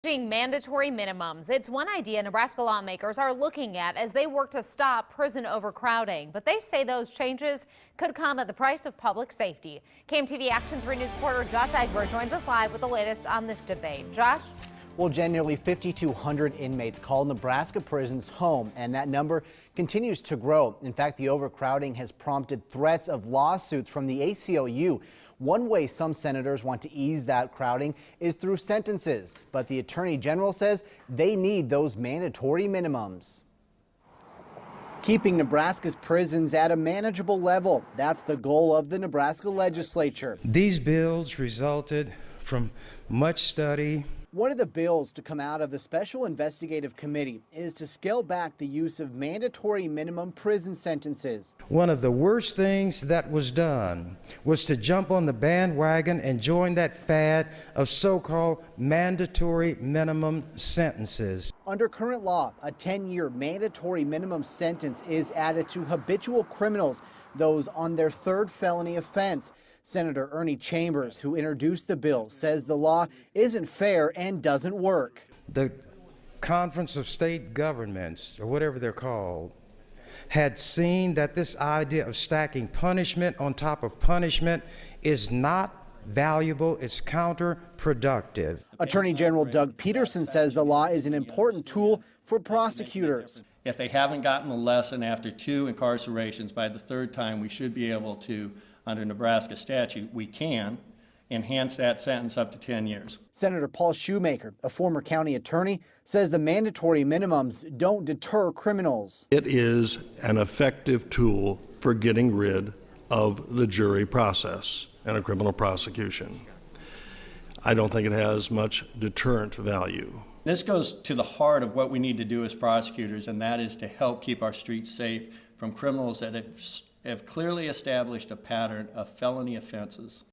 Mandatory minimums. It's one idea Nebraska lawmakers are looking at as they work to stop prison overcrowding. But they say those changes could come at the price of public safety. KMTV Action 3 News reporter Josh Egbert joins us live with the latest on this debate. Josh? Well, Jen, nearly 5,200 inmates call Nebraska prisons home, and that number continues to grow. In fact, the overcrowding has prompted threats of lawsuits from the ACLU. One way some senators want to ease that crowding is through sentences, but the Attorney General says they need those mandatory minimums. Keeping Nebraska's prisons at a manageable level, that's the goal of the Nebraska legislature. These bills resulted from much study. One of the bills to come out of the Special Investigative Committee is to scale back the use of mandatory minimum prison sentences. One of the worst things that was done was to jump on the bandwagon and join that fad of so-called mandatory minimum sentences. Under current law, a 10-year mandatory minimum sentence is added to habitual criminals, those on their third felony offense. Senator Ernie Chambers, who introduced the bill, says the law isn't fair and doesn't work. The Conference of State Governments, or whatever they're called, had seen that this idea of stacking punishment on top of punishment is not valuable, it's counterproductive. Attorney General Doug Peterson says the law is an important tool for prosecutors. If they haven't gotten the lesson after 2 incarcerations, by the 3rd time we should be able to, under Nebraska statute, we can enhance that sentence up to 10 years. Senator Paul Shoemaker, a former county attorney, says the mandatory minimums don't deter criminals. It is an effective tool for getting rid of the jury process in a criminal prosecution. I don't think it has much deterrent value. This goes to the heart of what we need to do as prosecutors, and that is to help keep our streets safe from criminals that have clearly established a pattern of felony offenses.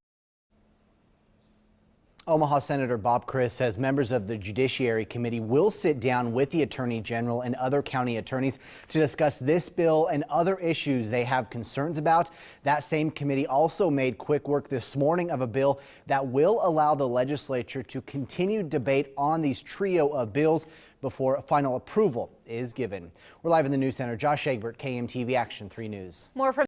Omaha Senator Bob Criss says members of the Judiciary Committee will sit down with the Attorney General and other county attorneys to discuss this bill and other issues they have concerns about. That same committee also made quick work this morning of a bill that will allow the legislature to continue debate on these trio of bills before final approval is given. We're live in the News Center. Josh Egbert, KMTV Action 3 News. More from